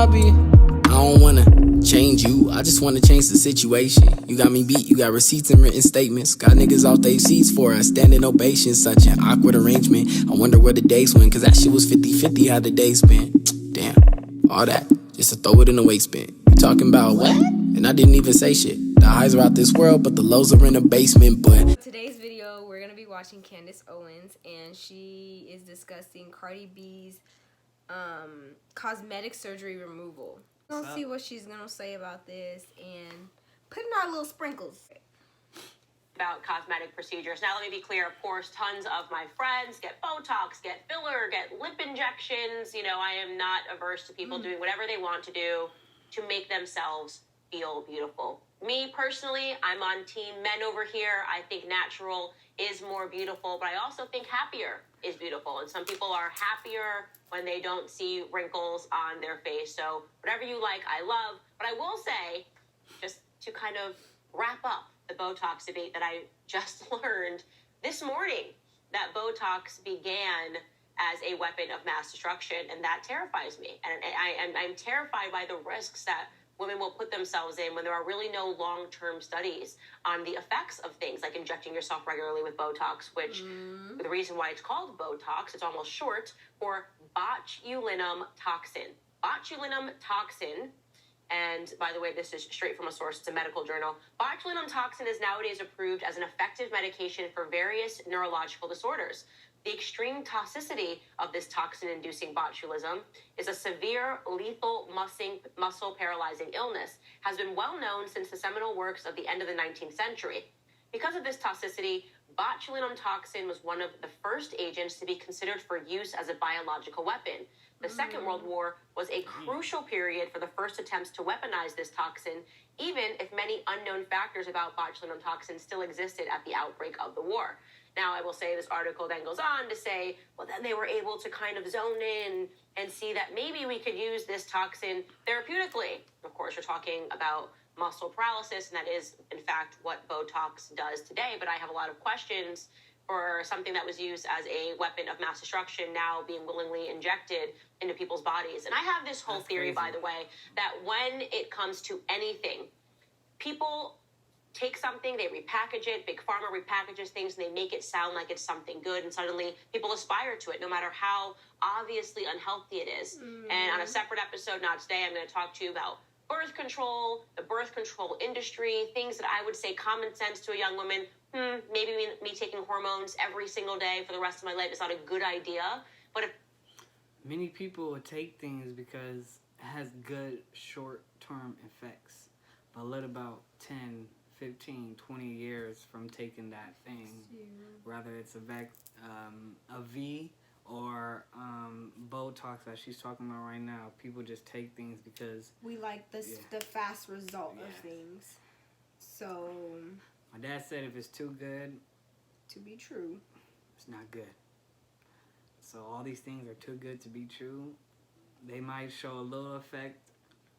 lobby. I don't wanna change you, I just wanna change the situation. You got me beat, you got receipts and written statements. Got niggas off they seats for a standing ovation. Such an awkward arrangement. I wonder where the days went, cause that shit was 50-50 how the days been. Damn, all that, just to throw it in the waistband. You talking about what? And I didn't even say shit. The highs are out this world, but the lows are in the basement. But today's video, we're gonna be watching Candace Owens, and she is discussing Cardi B's cosmetic surgery removal. We'll see what she's gonna say about this and put in our little sprinkles. About cosmetic procedures. Now, let me be clear. Of course, tons of my friends get Botox, get filler, get lip injections. You know, I am not averse to people doing whatever they want to do to make themselves feel beautiful. Me, personally, I'm on team men over here. I think natural is more beautiful, but I also think happier is beautiful. And some people are happier when they don't see wrinkles on their face. So whatever you like, I love. But I will say, just to kind of wrap up the Botox debate, that I just learned this morning that Botox began as a weapon of mass destruction, and that terrifies me. And I'm terrified by the risks that women will put themselves in when there are really no long-term studies on the effects of things like injecting yourself regularly with Botox, which the reason why it's called Botox, it's almost short for botulinum toxin. Botulinum toxin, and by the way, this is straight from a source, it's a medical journal. Botulinum toxin is nowadays approved as an effective medication for various neurological disorders. The extreme toxicity of this toxin-inducing botulism is a severe, lethal, muscle-paralyzing illness, has been well known since the seminal works of the end of the 19th century. Because of this toxicity, botulinum toxin was one of the first agents to be considered for use as a biological weapon. The Second World War was a crucial period for the first attempts to weaponize this toxin, even if many unknown factors about botulinum toxin still existed at the outbreak of the war. Now, I will say this article then goes on to say, well, then they were able to kind of zone in and see that maybe we could use this toxin therapeutically. Of course, we're talking about muscle paralysis, and that is, in fact, what Botox does today. But I have a lot of questions for something that was used as a weapon of mass destruction now being willingly injected into people's bodies. And I have this whole theory, by the way, that when it comes to anything, people take something, they repackage it, Big Pharma repackages things, and they make it sound like it's something good, and suddenly people aspire to it, no matter how obviously unhealthy it is. And on a separate episode, not today, I'm going to talk to you about birth control, the birth control industry, things that I would say common sense to a young woman. Maybe me taking hormones every single day for the rest of my life is not a good idea. But if many people would take things because it has good short-term effects, but let about 10, 15, 20 years from taking that thing, whether it's a V or Botox that she's talking about right now, people just take things because we like the fast result of things. So my dad said if it's too good to be true, it's not good. So all these things are too good to be true. They might show a little effect,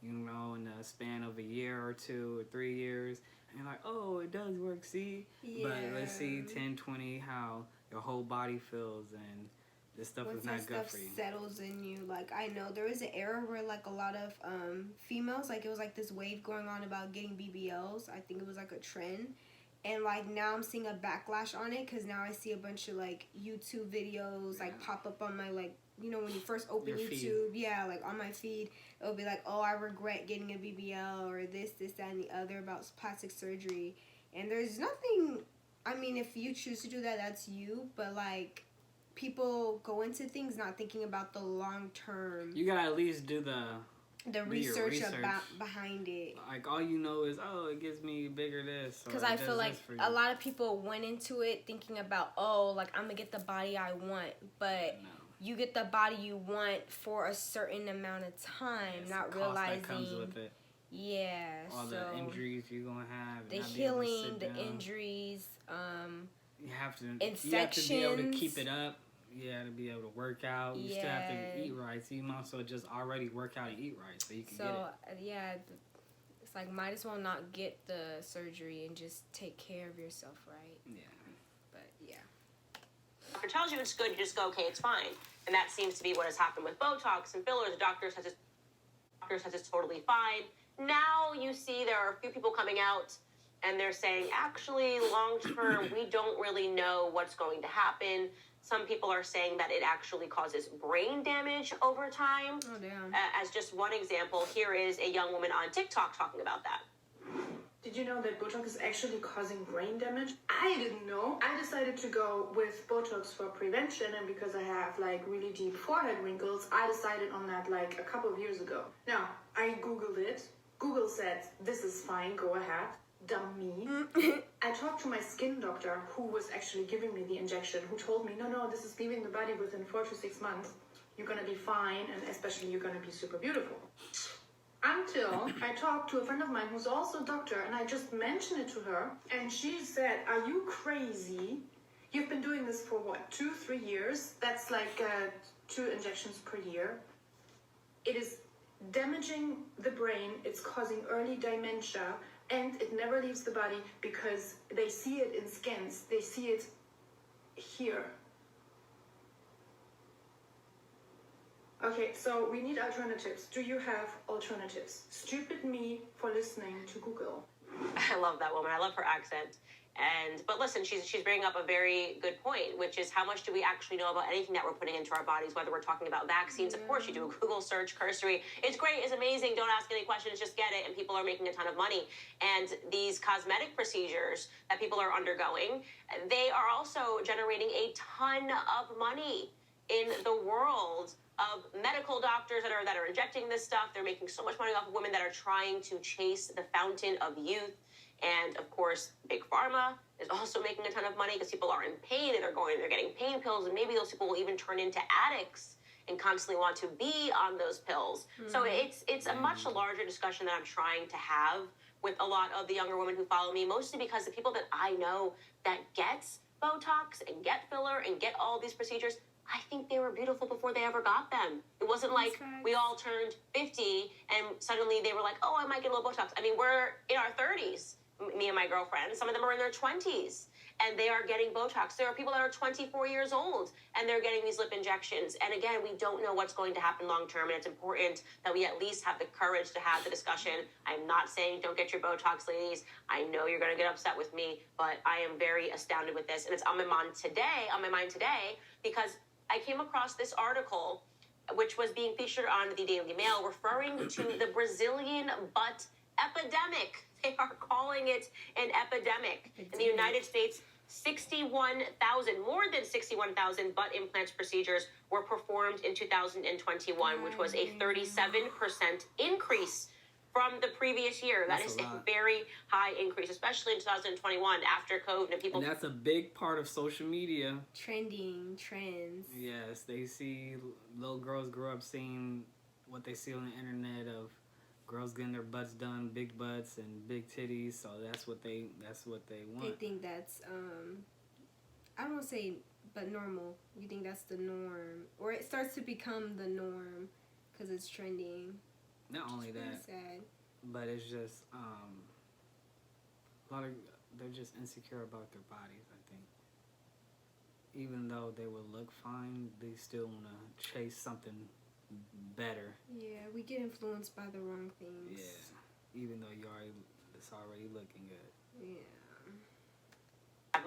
you know, in the span of a year or 2 or 3 years. And you're like, oh, it does work, see? Yeah. But let's see 10, 20, how your whole body feels, and this stuff is not good for you. Settles in you. Like, I know there was an era where, like, a lot of females, like, it was, like, this wave going on about getting BBLs. I think it was, like, a trend. And, like, now I'm seeing a backlash on it because now I see a bunch of, like, YouTube videos, like, pop up on my, like, you know, when you first open YouTube, like on my feed, it'll be like, oh, I regret getting a BBL or this, that, and the other about plastic surgery. And there's nothing, I mean, if you choose to do that, that's you. But, like, people go into things not thinking about the long term. You gotta at least do the research behind it. Like, all you know is, oh, it gives me bigger this. Because I feel like a lot of people went into it thinking about, oh, like, I'm going to get the body I want. But you get the body you want for a certain amount of time, not realizing. That comes with it. Yeah. All the injuries you're going to have. The healing, the injuries. You have to. Infections. You have to be able to keep it up. You have to be able to work out. You still have to eat right. So you might as well just already work out and eat right so you can get it. It's like, might as well not get the surgery and just take care of yourself, right? Yeah. But, yeah. If it tells you it's good, you just go, okay, it's fine. And that seems to be what has happened with Botox and fillers. Doctors doctor says it's totally fine. Now you see there are a few people coming out and they're saying, actually, long term, we don't really know what's going to happen. Some people are saying that it actually causes brain damage over time. Oh, damn. As just one example, here is a young woman on TikTok talking about that. Did you know that Botox is actually causing brain damage? I didn't know. I decided to go with Botox for prevention, and because I have like really deep forehead wrinkles, I decided on that like a couple of years ago. Now, I Googled it. Google said, this is fine, go ahead. Dumb me. I talked to my skin doctor who was actually giving me the injection, who told me, no, this is leaving the body within 4 to 6 months. You're gonna be fine, and especially you're gonna be super beautiful. Until I talked to a friend of mine who's also a doctor, and I just mentioned it to her, and she said, are you crazy? You've been doing this for what, 2-3 years? That's like 2 injections per year. It is damaging the brain, it's causing early dementia, and it never leaves the body because they see it in scans, they see it here. Okay, so we need alternatives. Do you have alternatives? Stupid me for listening to Google. I love that woman. I love her accent. But listen, she's bringing up a very good point, which is how much do we actually know about anything that we're putting into our bodies, whether we're talking about vaccines. Of course, you do a Google search, cursory. It's great, it's amazing. Don't ask any questions, just get it. And people are making a ton of money. And these cosmetic procedures that people are undergoing, they are also generating a ton of money in the world of medical doctors that are injecting this stuff. They're making so much money off of women that are trying to chase the fountain of youth. And of course, Big Pharma is also making a ton of money because people are in pain and they're getting pain pills, and maybe those people will even turn into addicts and constantly want to be on those pills. So it's a much larger discussion that I'm trying to have with a lot of the younger women who follow me, mostly because the people that I know that get Botox and get filler and get all these procedures, I think they were beautiful before they ever got them. It wasn't like we all turned 50 and suddenly they were like, oh, I might get a little Botox. I mean, we're in our 30s, me and my girlfriend. Some of them are in their 20s and they are getting Botox. There are people that are 24 years old and they're getting these lip injections. And again, we don't know what's going to happen long term, and it's important that we at least have the courage to have the discussion. I'm not saying don't get your Botox, ladies. I know you're going to get upset with me, but I am very astounded with this. And it's on my mind today, because I came across this article which was being featured on the Daily Mail referring to the Brazilian butt epidemic. They are calling it an epidemic. In the United States, more than 61,000 butt implant procedures were performed in 2021, which was a 37% increase from the previous year. That is a very high increase, especially in 2021 after COVID. And that's a big part of social media. Trending, trends. Yes, they see little girls grow up seeing what they see on the internet of girls getting their butts done, big butts and big titties. So that's what they want. They think that's I don't want to say, but normal. You think that's the norm, or it starts to become the norm because it's trending. Not only that, sad. but it's just a lot of, they're just insecure about their bodies, I think. Even though they will look fine, they still want to chase something better. Yeah, we get influenced by the wrong things. Yeah, even though it's already looking good. Yeah.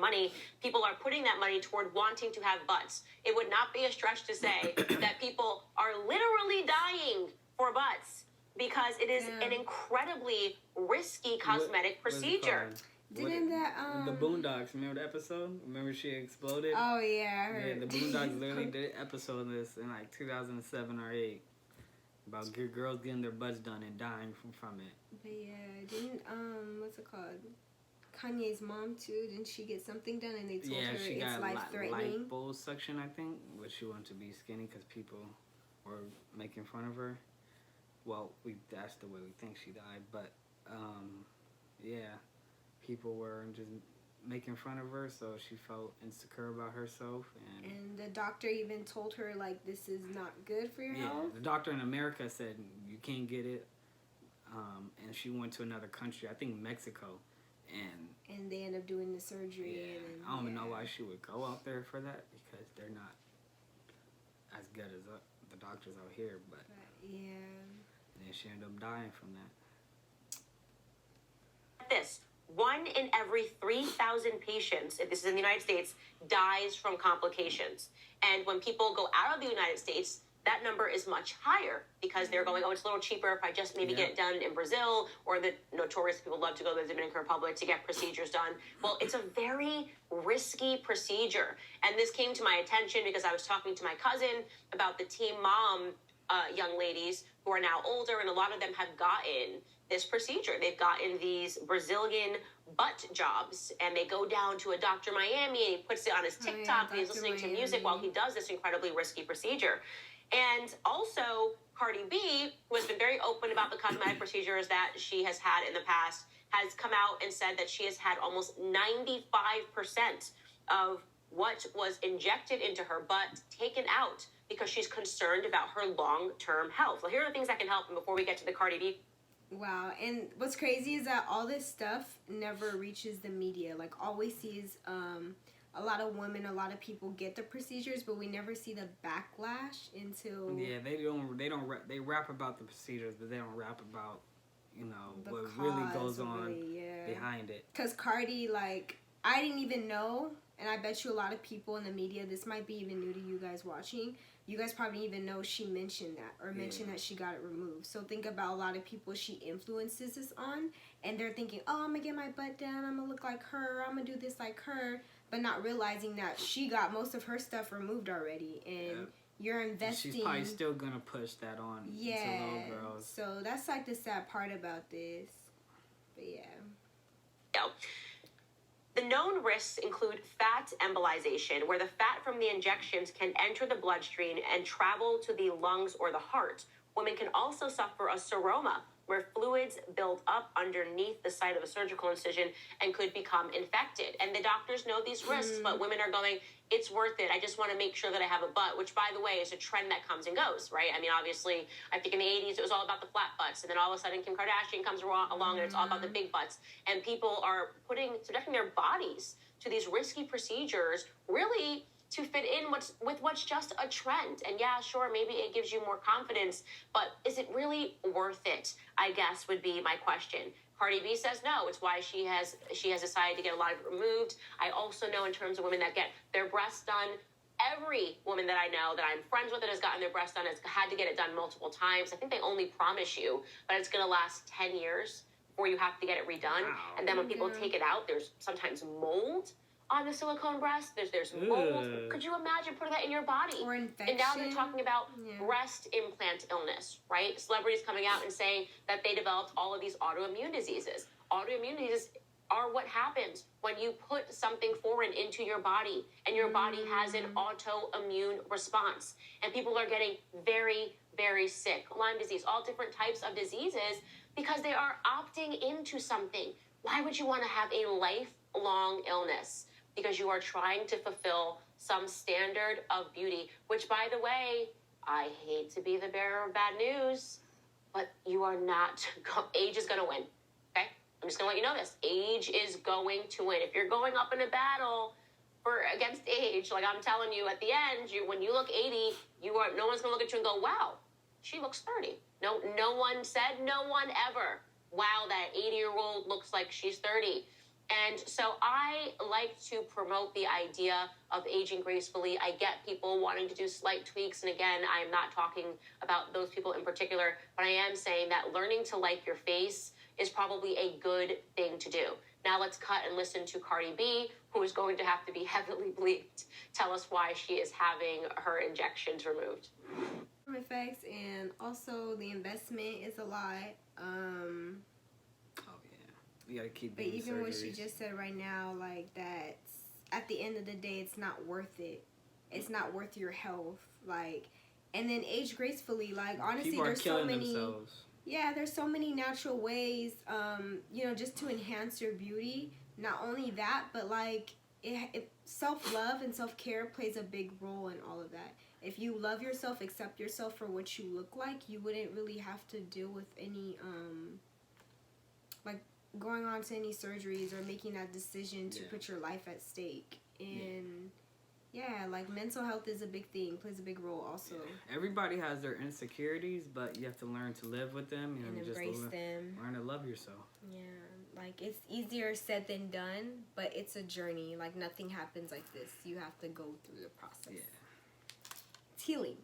Money, people are putting that money toward wanting to have butts. It would not be a stretch to say that people are literally dying for butts because it is an incredibly risky cosmetic procedure. Didn't the Boondocks, remember the episode? Remember she exploded? Oh yeah, I heard. Yeah, the Boondocks literally did an episode of this in like 2007 or 8 about girls getting their butts done and dying from it. But yeah, didn't what's it called? Kanye's mom too. Didn't she get something done and they told her she it's got life-threatening? liposuction, I think, but she wanted to be skinny because people were making fun of her. Well, that's the way we think she died, but yeah, people were just making fun of her, so she felt insecure about herself. And the doctor even told her, like, this is not good for your health? The doctor in America said, you can't get it, and she went to another country, I think Mexico, and they end up doing the surgery. Yeah, I don't even know why she would go out there for that, because they're not as good as the doctors out here, but yeah. And she ended up dying from that. This 1 in every 3,000 patients, if this is in the United States, dies from complications. And when people go out of the United States, that number is much higher because they're going, oh, it's a little cheaper if I just maybe get it done in Brazil, or the notorious people love to go to the Dominican Republic to get procedures done. Well, it's a very risky procedure. And this came to my attention because I was talking to my cousin about the Teen Mom young ladies who are now older, and a lot of them have gotten this procedure. They've gotten these Brazilian butt jobs, and they go down to a Dr. Miami, and he puts it on his TikTok, and he's listening to music while he does this incredibly risky procedure. And also, Cardi B, who has been very open about the cosmetic procedures that she has had in the past, has come out and said that she has had almost 95% of what was injected into her butt taken out because she's concerned about her long-term health. Well, here are the things that can help before we get to the Cardi B. Wow, and what's crazy is that all this stuff never reaches the media. Like, all we see is a lot of women, a lot of people get the procedures, but we never see the backlash until... Yeah, they rap about the procedures, but they don't rap about, you know, the what really goes on really, behind it. Because Cardi, like, I didn't even know, and I bet you a lot of people in the media, this might be even new to you guys watching, you guys probably even know she mentioned that, or mentioned that she got it removed. So think about a lot of people she influences this on, and they're thinking, oh, I'm going to get my butt down, I'm going to look like her, I'm going to do this like her, but not realizing that she got most of her stuff removed already, and you're investing. She's probably still going to push that on to little girls. So that's like the sad part about this. But The known risks include fat embolization, where the fat from the injections can enter the bloodstream and travel to the lungs or the heart. Women can also suffer a seroma, where fluids build up underneath the site of a surgical incision and could become infected. And the doctors know these risks, but women are going, it's worth it. I just want to make sure that I have a butt, which, by the way, is a trend that comes and goes, right? I mean, obviously, I think in the 80s, it was all about the flat butts. And then all of a sudden, Kim Kardashian comes along and it's all about the big butts. And people are subjecting their bodies to these risky procedures, really to fit in with what's just a trend. And yeah, sure, maybe it gives you more confidence, but is it really worth it, I guess, would be my question. Cardi B says no. It's why she has decided to get a lot of it removed. I also know in terms of women that get their breasts done, every woman that I know that I'm friends with that has gotten their breasts done has had to get it done multiple times. I think they only promise you that it's going to last 10 years before you have to get it redone. Wow. And then when people take it out, there's sometimes mold on the silicone breast. There's mold. Could you imagine putting that in your body? Or infection. And now they're talking about breast implant illness, right? Celebrities coming out and saying that they developed all of these autoimmune diseases. Autoimmune diseases are what happens when you put something foreign into your body and your body has an autoimmune response. And people are getting very, very sick. Lyme disease, all different types of diseases because they are opting into something. Why would you want to have a lifelong illness? Because you are trying to fulfill some standard of beauty, which, by the way, I hate to be the bearer of bad news, but you are not, age is going to win, okay? I'm just going to let you know this. Age is going to win. If you're going up in a battle against age, like I'm telling you, at the end, when you look 80, no one's going to look at you and go, wow, she looks 30. No one said, no one ever, wow, that 80-year-old looks like she's 30. And so I like to promote the idea of aging gracefully. I get people wanting to do slight tweaks. And again, I'm not talking about those people in particular, but I am saying that learning to like your face is probably a good thing to do. Now let's cut and listen to Cardi B, who is going to have to be heavily bleeped, tell us why she is having her injections removed. Effects, and also the investment is a lot. You gotta keep but doing even surgeries. what she just said right now, like that, at the end of the day, it's not worth it. It's not worth your health. Like, and then age gracefully. Like, honestly, people there's are killing so many. Themselves. Yeah, there's so many natural ways. Just to enhance your beauty. Not only that, but like, self-love and self-care plays a big role in all of that. If you love yourself, accept yourself for what you look like, you wouldn't really have to deal with any going on to any surgeries or making that decision to put your life at stake. And Yeah, like mental health is a big thing, plays a big role also. Everybody has their insecurities, but you have to learn to live with them And embrace them. Learn to love yourself. Yeah, like it's easier said than done, but it's a journey. Like nothing happens like this. You have to go through the process. Yeah. It's healing.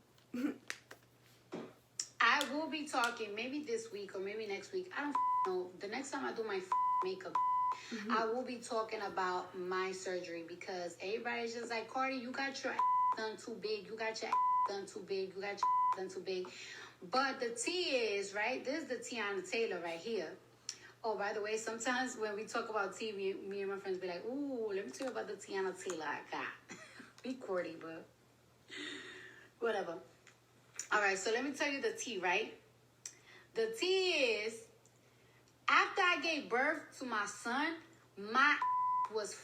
I will be talking maybe this week or maybe next week. I don't know. The next time I do my makeup, I will be talking about my surgery because everybody's just like, Cardi, you got your done too big. You got your done too big. You got your done too big. But the tea is, right? This is the Tiana Taylor right here. Oh, by the way, sometimes when we talk about tea, me and my friends be like, ooh, let me tell you about the Tiana Taylor I got. Be cordy, but whatever. All right, so let me tell you the tea, right? The tea is, after I gave birth to my son, my was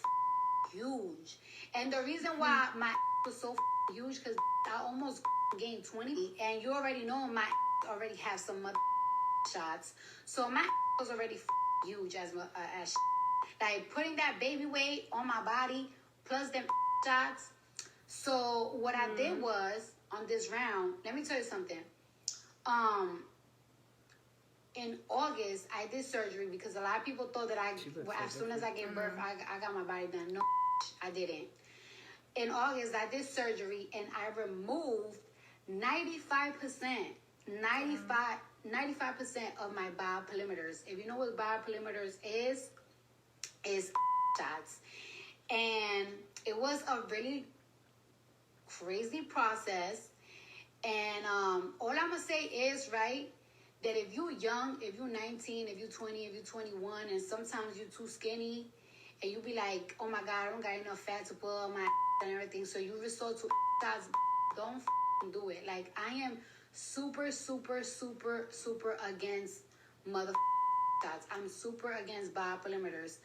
huge. And the reason why my was so huge, because I almost gained 20. And you already know my already have some mother shots. So my was already huge as like putting that baby weight on my body, plus them shots. So what I did was, on this round, let me tell you something. In August, I did surgery because a lot of people thought that as soon as I gave birth, I got my body done. No, I didn't. In August, I did surgery and I removed 95% of my biopolymers. If you know what biopolymers is shots. And it was a really crazy process. And all I'm going to say is, right, that if you're young, if you're 19, if you're 20, if you're 21, and sometimes you're too skinny, and you be like, oh my God, I don't got enough fat to put on my and everything, so you resort to shots, don't do it. Like, I am super, super, super, super against mother shots. I'm super against biopolymers.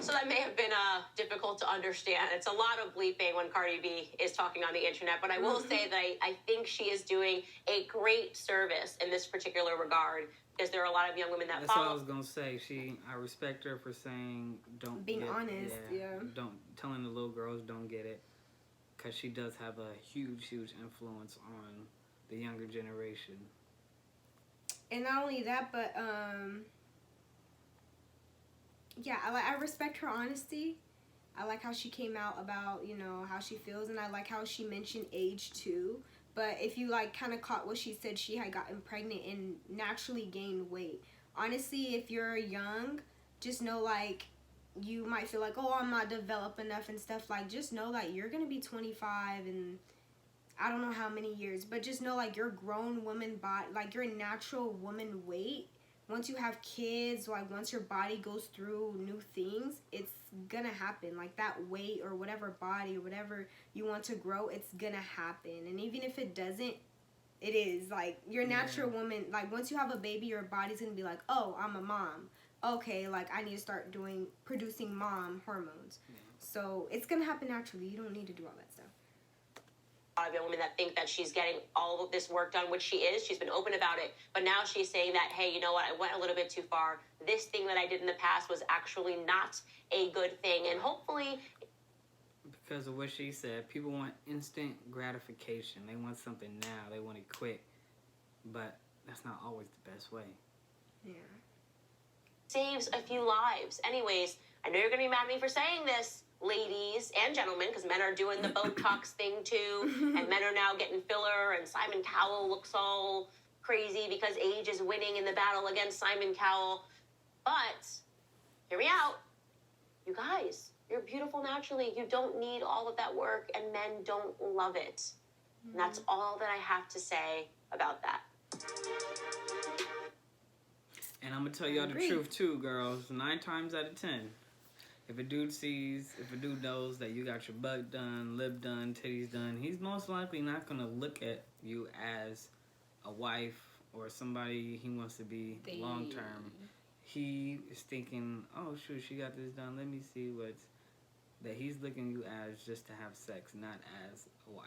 So that may have been difficult to understand. It's a lot of bleeping when Cardi B is talking on the internet, but I will say that I think she is doing a great service in this particular regard because there are a lot of young women that That's follow. what I was gonna say. I respect her for saying being honest. Yeah. Don't telling the little girls don't get it, because she does have a huge influence on the younger generation. And not only that, but yeah, I respect her honesty. I like how she came out about, you know, how she feels, and I like how she mentioned age too. But if you like kind of caught what she said, she had gotten pregnant and naturally gained weight. Honestly, if you're young, just know like you might feel like, oh, I'm not developed enough and stuff. Like, just know like you're gonna be 25 and I don't know how many years, but just know like your grown woman body, like your natural woman weight, once you have kids, like once your body goes through new things, it's gonna happen. Like that weight or whatever body or whatever you want to grow, it's gonna happen. And even if it doesn't, it is. Like your natural woman, like once you have a baby, your body's gonna be like, oh, I'm a mom. Okay, like I need to start producing mom hormones. Yeah. So it's gonna happen naturally. You don't need to do all that stuff. A lot of young women that think that she's getting all of this work done, which she is. She's been open about it. But now she's saying that, hey, you know what? I went a little bit too far. This thing that I did in the past was actually not a good thing. And hopefully... Because of what she said, people want instant gratification. They want something now. They want it quick. But that's not always the best way. Yeah. Saves a few lives. Anyways, I know you're going to be mad at me for saying this, ladies and gentlemen, because men are doing the Botox thing too, and men are now getting filler, and Simon Cowell looks all crazy because age is winning in the battle against Simon Cowell. But, hear me out. You guys, you're beautiful naturally. You don't need all of that work, and men don't love it. And that's all that I have to say about that. And I'm going to tell y'all the truth too, girls. 9 times out of 10. If a dude knows that you got your butt done, lip done, titties done, he's most likely not going to look at you as a wife or somebody he wants to be long term. He is thinking, oh shoot, she got this done, let me see that he's looking at you as just to have sex, not as a wife.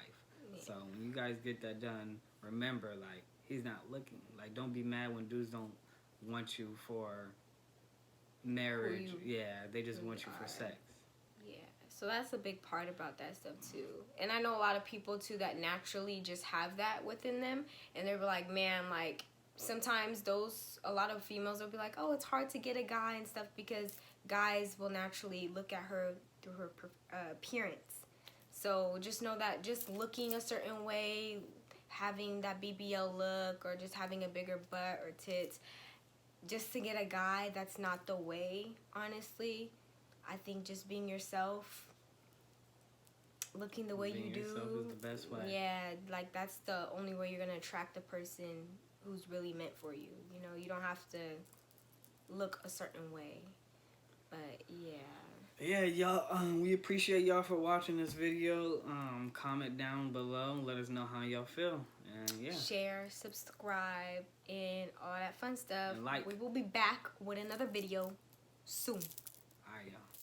Yeah. So when you guys get that done, remember, like, he's not looking. Like, don't be mad when dudes don't want you for marriage. Yeah, they just want you for sex. Yes. So that's a big part about that stuff too. And I know a lot of people too that naturally just have that within them, and they're like, man, like sometimes a lot of females will be like, oh, it's hard to get a guy and stuff because guys will naturally look at her through her appearance. So just know that just looking a certain way, having that BBL look, or just having a bigger butt or tits, just to get a guy, that's not the way, honestly. I think just being yourself, looking the way you do, yourself is the best way. Yeah, like that's the only way you're gonna attract the person who's really meant for you. You know, you don't have to look a certain way. But yeah, y'all, we appreciate y'all for watching this video. Comment down below, let us know how y'all feel, and share, subscribe, and all that fun stuff. And like. We will be back with another video soon.